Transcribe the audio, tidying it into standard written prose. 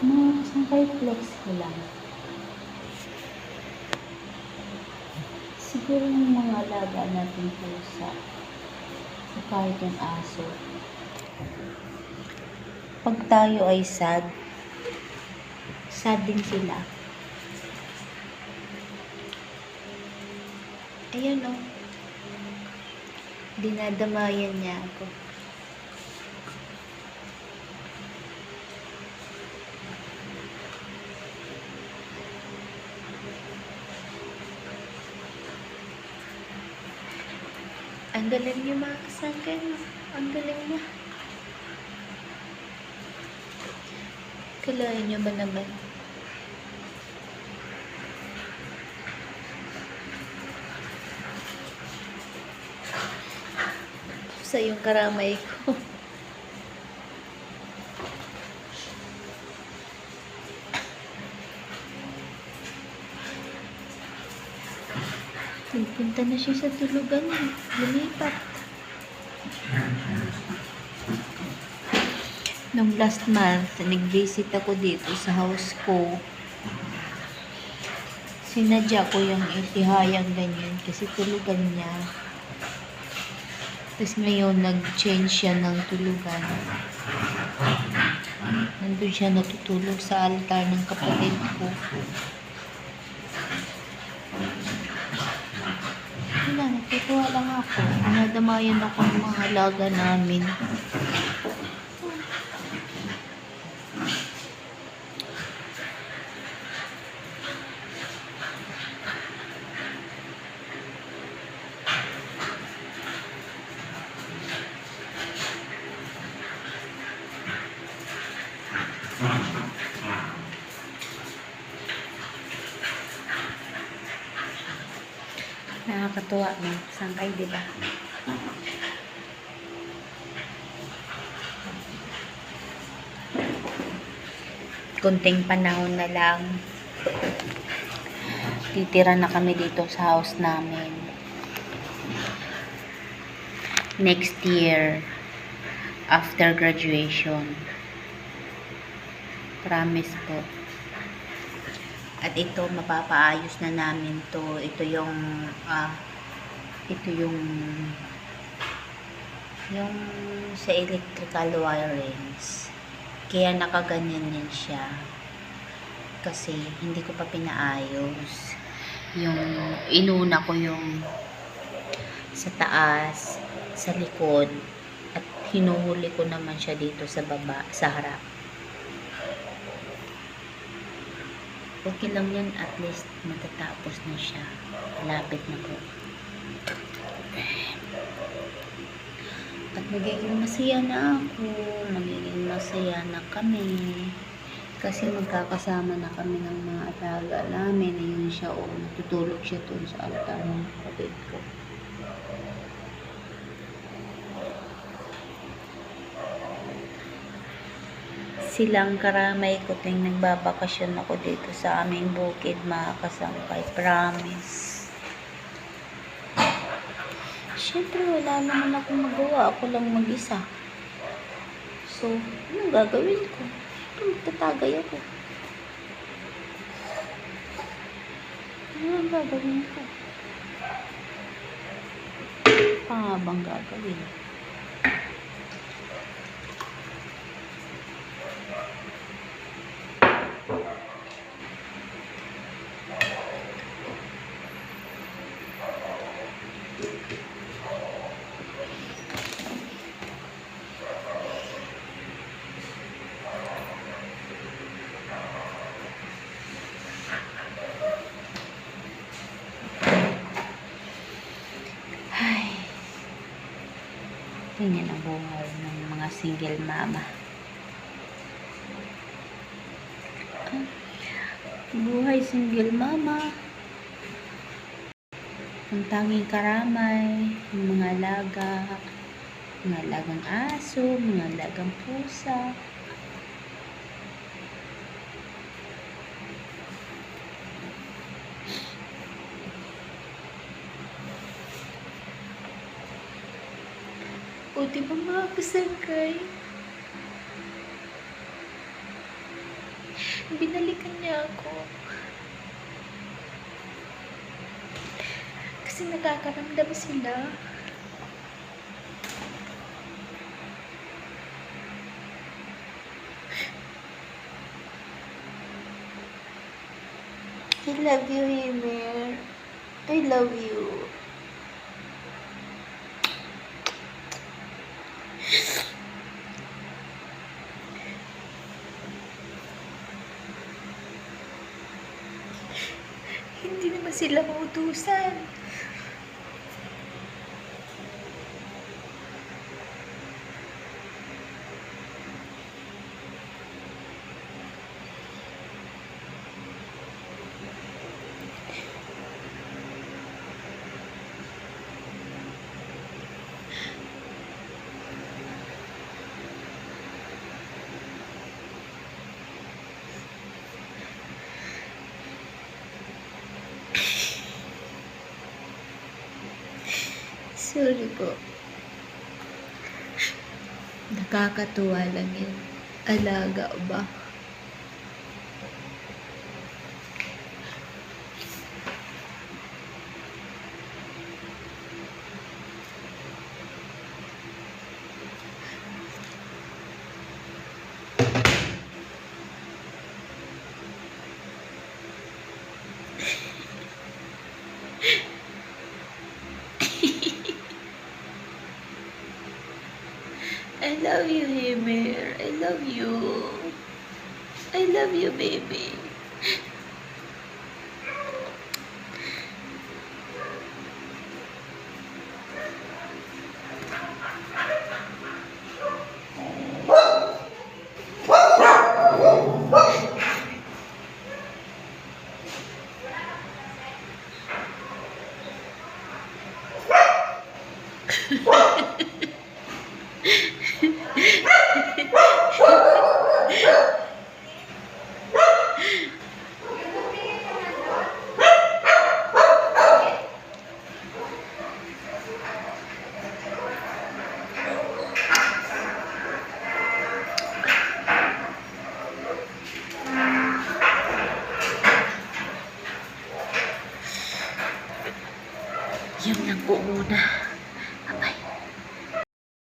Mga kasangkay flex ko lang. Siguro yung mga alaga natin pusa o kahit yung aso. Pag tayo ay sad din sila. Ayan o. Dinadamayan niya ako. Ang galing niya mga kasangkay. Ang galing niya. Kalahin niyo ba naman? Sa yung karamay ko. Punta na siya sa tulugan. Lumipat. Nung last month, nag-visit ako dito sa house ko. Sinadya ko yung itihayang ganyan kasi tulugan niya. Tapos ngayon, nag-change siya ng tulugan. Nandun siya natutulog sa altar ng kapatid ko. Wala, natutuwa lang ako. Nadamayan ako ng mga alaga namin. Nakakatuwa na. Sangkay, diba? Kunting panahon na lang. Titira na kami dito sa house namin. Next year, after graduation. Promise po. At ito, mapapaayos na namin to. Ito yung sa electrical wirings. Kaya nakaganyan yan siya. Kasi hindi ko pa pinaayos. Yung inuna ko yung sa taas, sa likod, at hinuhuli ko naman siya dito sa baba, sa harap. Okay lang yan, at least matatapos na siya. Malapit na po. At magiging masaya na ako. Magiging masaya na kami. Kasi magkakasama na kami ng mga alaga namin. Ayun siya, natutulog siya doon sa altar ng kapatid ko. Silang karamay ko ting nagbabakasyon ako dito sa aming bukid, mga kasangkay. Promise. Siyempre, wala naman akong magawa. Ako lang mag-isa. So, anong gagawin ko? Magtatagay ako. Anong gagawin ko? Pangabang gagawin. Ganyan ang buhay ng mga single mama. Buhay single mama. Ang tanging karamay, ng mga alaga, mga alagang aso, mga alagang pusa. O, diba mga kasangkay? Binalikan niya ako. Kasi nakakaramdam sila. I love you, Himer. I love you. Hindi naman sila mautusan. Sorry po. Nakakatuwa lang yun. Alaga ba? I love you, Himer. I love you. I love you, baby.